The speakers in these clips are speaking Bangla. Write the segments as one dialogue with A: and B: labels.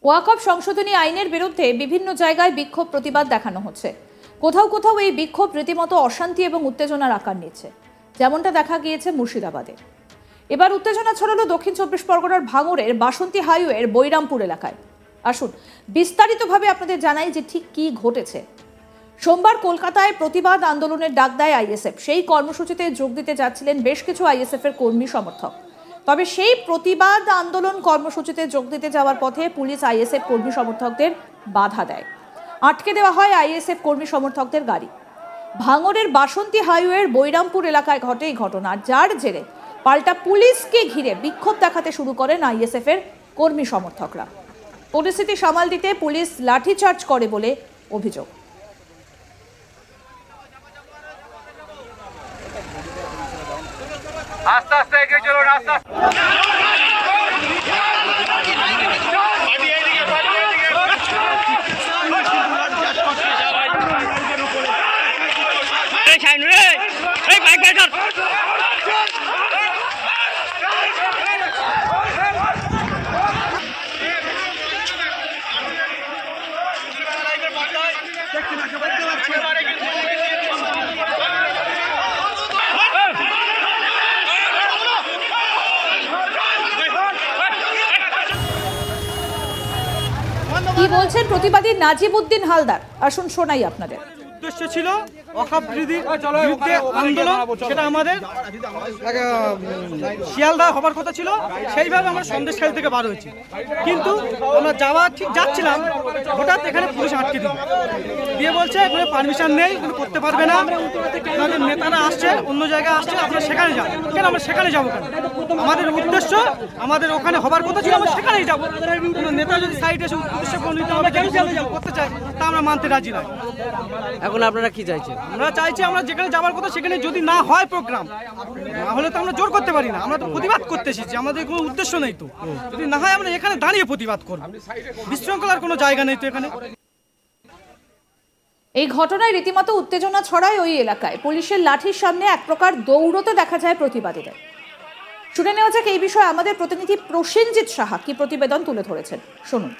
A: ওয়াকফ সংশোধনী আইনের বিরুদ্ধে বিভিন্ন জায়গায় বিক্ষোভ প্রতিবাদ দেখানো হচ্ছে। কোথাও কোথাও এই বিক্ষোভ রীতিমতো অশান্তি এবং উত্তেজনার আকার নিচ্ছে, যেমনটা দেখা গিয়েছে মুর্শিদাবাদে। এবার উত্তেজনা ছড়ালো দক্ষিণ চব্বিশ পরগনার ভাঙড়ের বাসন্তী হাইওয়ের বৈরামপুর এলাকায়। আসুন বিস্তারিতভাবে আপনাদের জানাই যে ঠিক কি ঘটেছে। সোমবার কলকাতায় প্রতিবাদ আন্দোলনের ডাক দেয় আইএসএফ। সেই কর্মসূচিতে যোগ দিতে যাচ্ছিলেন বেশ কিছু আইএসএফ এর কর্মী সমর্থক। তবে সেই প্রতিবাদ আন্দোলন কর্মসূচিতে যোগ দিতে যাওয়ার পথে পুলিশ আইএসএফ কর্মী সমর্থকদের বাধা দেয়। আটকে দেওয়া হয় আইএসএফ কর্মী সমর্থকদের গাড়ি। ভাঙড়ের বাসন্তী হাইওয়ের বৈরামপুর এলাকায় ঘটে এই ঘটনা, যার জেরে পাল্টা পুলিশকে ঘিরে বিক্ষোভ দেখাতে শুরু করেন আইএসএফ এর কর্মী সমর্থকরা। পরিস্থিতি সামাল দিতে পুলিশ লাঠিচার্জ করে বলে অভিযোগ।
B: আস্তে আস্তে এগিয়ে চলুন, আস্তে আস্তে।
A: কি বলছেন প্রতিবাদী নাজিবউদ্দিন হালদার, আসুন শোনাই আপনাদের।
C: উদ্দেশ্য ছিল ওয়াকফ বিরুদ্ধে আন্দোলন, সেটা আমাদের শিয়ালদা হবার কথা ছিল, সেইভাবে আমরা সন্দেশখালী থেকে বার হয়েছি। কিন্তু আমরা ঠিক যাচ্ছিলাম, হঠাৎ এখানে পুলিশ আটকে দিয়ে বলছে এখানে পারমিশন নেই, করতে পারবে না, আমাদের নেতারা আসছে, অন্য জায়গায় আসছে, আপনারা সেখানে যান। কেন আমরা সেখানে যাবো কেন? আমাদের উদ্দেশ্য, আমাদের ওখানে হবার কথা ছিল, আমরা সেখানেই যাবো। নেতা যদি সাইডে এসে উদ্দেশ্য করতে চায় তা আমরা মানতে রাজি নয়।
D: এখন আপনারা কি চাইছেন?
C: আমরা চাইছি আমরা যেখানে যাওয়ার কথা সেখানে যদি না হয় প্রোগ্রাম, না হলে তো আমরা জোর করতে পারি না। আমরা তো প্রতিবাদ করতে এসেছি, আমাদের কোনো উদ্দেশ্য নেই। তো যদি না হয় আমরা এখানে দাঁড়িয়ে প্রতিবাদ করব, বিশৃঙ্খলার কোনো জায়গা নেই তো এখানে।
A: এই ঘটনায় রীতিমতো উত্তেজনা ছড়ায় ওই এলাকায়। পুলিশের লাঠির সামনে এক প্রকার দৌড়তে দেখা যায় প্রতিবাদীদের। শুনে নেওয়া যাক এই বিষয়ে আমাদের প্রতিনিধি প্রসেনজিৎ সাহা কি প্রতিবেদন তুলে ধরেছেন, শুনুন।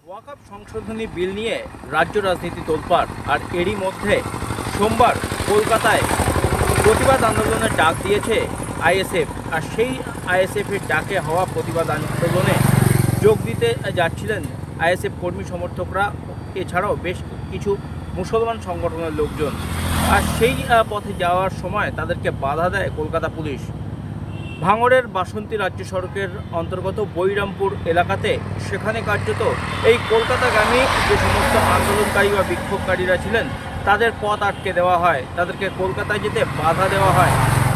E: ওয়াকফ সংশোধনী বিল নিয়ে রাজ্য রাজনীতি তোলপাড়, আর এরই মধ্যে সোমবার কলকাতায় প্রতিবাদ আন্দোলনের ডাক দিয়েছে আইএসএফ। আর সেই আইএসএফের ডাকে হওয়া প্রতিবাদ আন্দোলনে যোগ দিতে যাচ্ছিলেন আইএসএফ কর্মী সমর্থকরা, এছাড়াও বেশ কিছু মুসলমান সংগঠনের লোকজন। আর সেই পথে যাওয়ার সময় তাদেরকে বাধা দেয় কলকাতা পুলিশ। ভাঙড়ের বাসন্তী রাজ্য সড়কের অন্তর্গত বৈরামপুর এলাকাতে, সেখানে কার্যত এই কলকাতাগামী যে সমস্ত আন্দোলনকারী বা বিক্ষোভকারীরা ছিলেন তাদের পথ আটকে দেওয়া হয়, তাদেরকে কলকাতায় যেতে বাধা দেওয়া হয়।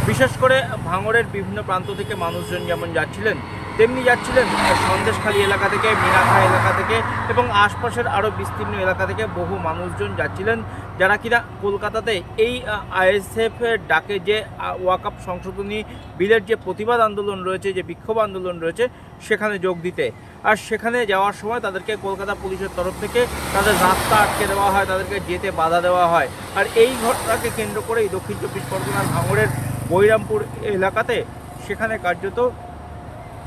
E: বিশেষ করে ভাঙড়ের বিভিন্ন প্রান্ত থেকে মানুষজন যেমন যাচ্ছিলেন, তেমনি যাচ্ছিলেন সন্দেশখালী এলাকা থেকে, মিনাখা এলাকা থেকে এবং আশপাশের আরও বিস্তীর্ণ এলাকা থেকে বহু মানুষজন যাচ্ছিলেন, যারা কিনা কলকাতাতে এই আইএসএফের ডাকে যে ওয়াকফ সংশোধনী বিলের যে প্রতিবাদ আন্দোলন রয়েছে, যে বিক্ষোভ আন্দোলন রয়েছে, সেখানে যোগ দিতে। আর সেখানে যাওয়ার সময় তাদেরকে কলকাতা পুলিশের তরফ থেকে তাদের রাস্তা আটকে দেওয়া হয়, তাদেরকে যেতে বাধা দেওয়া হয়। আর এই ঘটনাকে কেন্দ্র করেই দক্ষিণ চব্বিশ পরগনার ভাঙড়ের বৈরামপুর এলাকাতে সেখানে কার্যত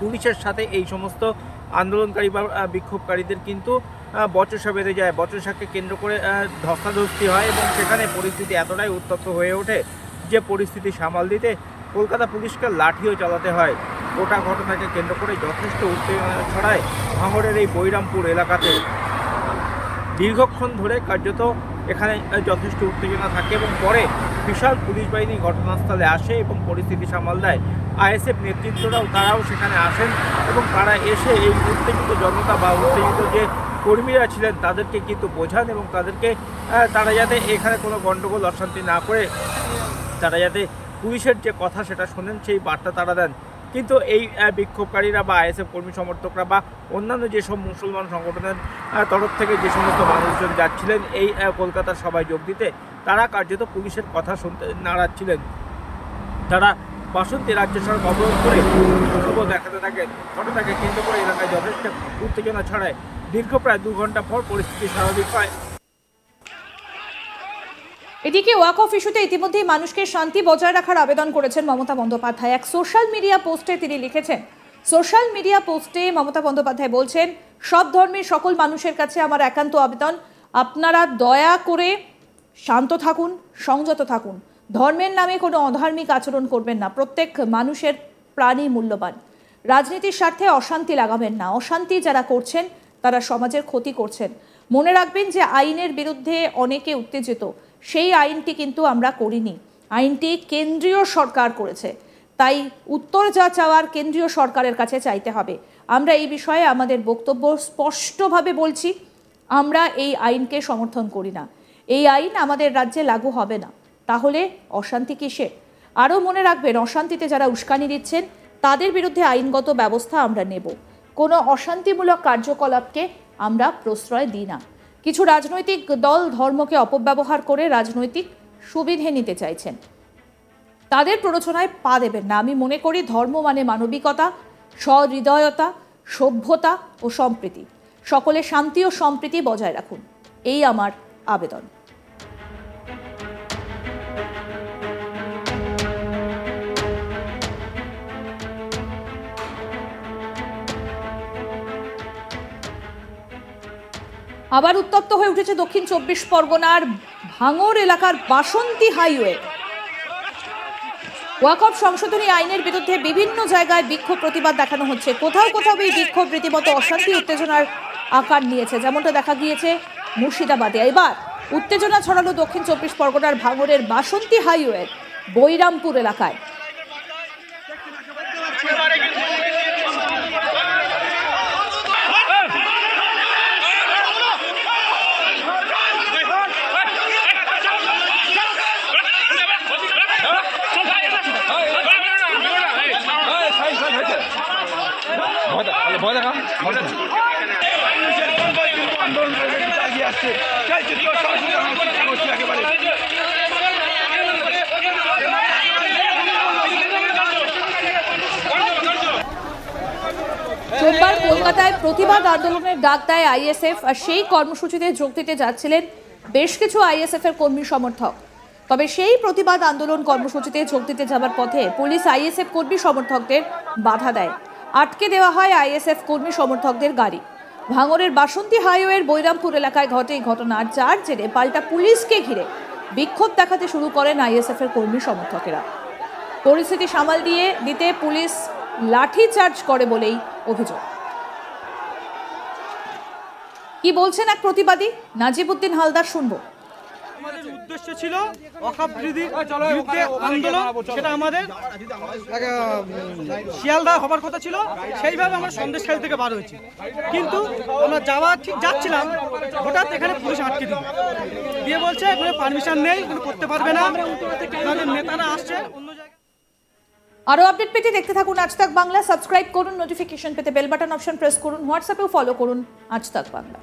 E: পুলিশের সাথে এই সমস্ত আন্দোলনকারী বা বিক্ষোভকারীদের কিন্তু বচসা বেঁধে যায়। বচসাকে কেন্দ্র করে ধস্তাধস্তি হয় এবং সেখানে পরিস্থিতি এতটাই উত্তপ্ত হয়ে ওঠে যে পরিস্থিতি সামাল দিতে কলকাতা পুলিশকে লাঠিও চালাতে হয়। গোটা ঘটনাকে কেন্দ্র করে যথেষ্ট উত্তেজনা ছড়ায় ভাঙড়ের এই বৈরামপুর এলাকাতে। দীর্ঘক্ষণ ধরে কার্যত এখানে যথেষ্ট উত্তেজনা থাকে এবং পরে বিশাল পুলিশ বাহিনী ঘটনাস্থলে আসে এবং পরিস্থিতি সামাল দেয়। আইএসএফ নেতৃত্বরাও তারাও সেখানে আসেন এবং তারা এসে এই উত্তেজিত জনতা বা উত্তেজিত যে কর্মীরা ছিলেন তাদেরকে কিন্তু বোঝান এবং তারা যাতে এখানে কোনো গণ্ডগোল অশান্তি না করে তারা যাতে পুলিশের যে কথা সেটা শোনেন, সেই বার্তা তারা দেন। কিন্তু এই বিক্ষোভকারীরা বা আইএসএফ কর্মী সমর্থকরা বা অন্যান্য যেসব মুসলমান সংগঠনের তরফ থেকে যে সমস্ত মানুষজন যাচ্ছিলেন এই কলকাতার সভায় যোগ দিতে, তারা কার্যত পুলিশের কথা শুনতে নারাজ ছিলেন। তারা বাসন্তী রাজ্য সড়ক অবরোধ করে বিক্ষোভ দেখাতে থাকেন। ঘটনাকে কেন্দ্র করে এলাকায় যথেষ্ট উত্তেজনা ছড়ায়। দীর্ঘ প্রায় 2 ঘন্টা পর পরিস্থিতি স্বাভাবিক হয়।
A: এদিকে ওয়াকফ ইস্যুতে ইতিমধ্যে মানুষকে শান্তি বজায় রাখার আবেদন করেছেন মমতা বন্দ্যোপাধ্যায়। এক সোশ্যাল মিডিয়া পোস্টে তিনি লিখেছেন, সোশ্যাল মিডিয়া পোস্টে মমতা বন্দ্যোপাধ্যায় বলছেন, সব ধর্মের সকল মানুষের কাছে আমার একান্ত আবেদন, আপনারা দয়া করে শান্ত থাকুন, সংযত থাকুন, ধর্মের নামে কোনো অধার্মিক আচরণ করবেন না, প্রত্যেক মানুষের প্রাণী মূল্যবান, রাজনীতির স্বার্থে অশান্তি লাগাবেন না, অশান্তি যারা করছেন তারা সমাজের ক্ষতি করছেন, মনে রাখবেন যে আইনের বিরুদ্ধে অনেকে উত্তেজিত, সেই আইনটি কিন্তু আমরা করিনি, আইনটি কেন্দ্রীয় সরকার করেছে, তাই উত্তর যা চাওয়ার কেন্দ্রীয় সরকারের কাছে চাইতে হবে। আমরা এই বিষয়ে আমাদের বক্তব্য স্পষ্টভাবে বলছি, আমরা এই আইনকে সমর্থন করি না, এই আইন আমাদের রাজ্যে লাগু হবে না, তাহলে অশান্তি কিসে? আরও মনে রাখবেন, অশান্তিতে যারা উস্কানি দিচ্ছেন তাদের বিরুদ্ধে আইনগত ব্যবস্থা আমরা নেব, কোনো অশান্তিমূলক কার্যকলাপকে আমরা প্রশ্রয় দিই না। কিছু রাজনৈতিক দল ধর্মকে অপব্যবহার করে রাজনৈতিক সুবিধে নিতে চাইছেন, তাদের প্ররোচনায় পা দেবেন না। আমি মনে করি ধর্ম মানে মানবিকতা, সহৃদয়তা, সভ্যতা ও সম্প্রীতি, সকলে শান্তি ও সম্প্রীতি বজায় রাখুন, এই আমার আবেদন। আবার উত্তপ্ত হয়ে উঠেছে দক্ষিণ 24 পরগনার ভাঙড় এলাকার বাসন্তী হাইওয়ে। ওয়াকফ সংশোধনী আইনের বিরুদ্ধে বিভিন্ন জায়গায় বিক্ষোভ প্রতিবাদ দেখানো হচ্ছে, কোথাও কোথাও এই বিক্ষোভ রীতিমতো অশান্তি উত্তেজনার আকার নিয়েছে, যেমনটা দেখা গিয়েছে মুর্শিদাবাদে। এবার উত্তেজনা ছড়ালো দক্ষিণ 24 পরগনার ভাঙড়ের বাসন্তী হাইওয়ের বৈরামপুর এলাকায়। সোমবার কলকাতায় প্রতিবাদ আন্দোলনের ডাক দেয় আইএসএফ, আর সেই কর্মসূচিতে যোগ দিতে যাচ্ছিলেন বেশ কিছু আইএসএফ এর কর্মী সমর্থক। তবে সেই প্রতিবাদ আন্দোলন কর্মসূচিতে যোগ দিতে যাবার পথে পুলিশ আইএসএফ কর্মী সমর্থকদের বাধা দেয়, আটকে দেওয়া হয় আইএসএফ কর্মী সমর্থকদের গাড়ি। ভাঙড়ের বাসন্তী হাইওয়ের বৈরামপুর এলাকায় ঘটে এই ঘটনা, যার জেরে পাল্টা পুলিশকে ঘিরে বিক্ষোভ দেখাতে শুরু করেন আইএসএফ এর কর্মী সমর্থকেরা। পরিস্থিতি সামাল দিতে পুলিশ লাঠি চার্জ করে বলেই অভিযোগ। কি বলছেন এক প্রতিবাদী, নাজিবউদ্দিন হালদার, শুনবো।
C: আমাদের উদ্দেশ্য ছিল ওয়াকফ বিরুদ্ধে আন্দোলন, সেটা আমাদের শিয়ালদা হবার কথা ছিল, সেইভাবে আমরা সন্দেশখালী থেকে বার হয়েছি, কিন্তু আমরা যাচ্ছিলাম, হঠাৎ এখানে পুলিশ আটকে দিয়ে বলছে এখানে পারমিশন নেই, করতে পারবে না, আমাদের নেতারা আসছে অন্য জায়গায়।
A: আরো আপডেট পেতে দেখতে থাকুন আজ তাক বাংলা, সাবস্ক্রাইব করুন, নোটিফিকেশন পেতে বেল বাটন অপশন প্রেস করুন, হোয়াটসঅ্যাপেও ফলো করুন আজ তাক বাংলা।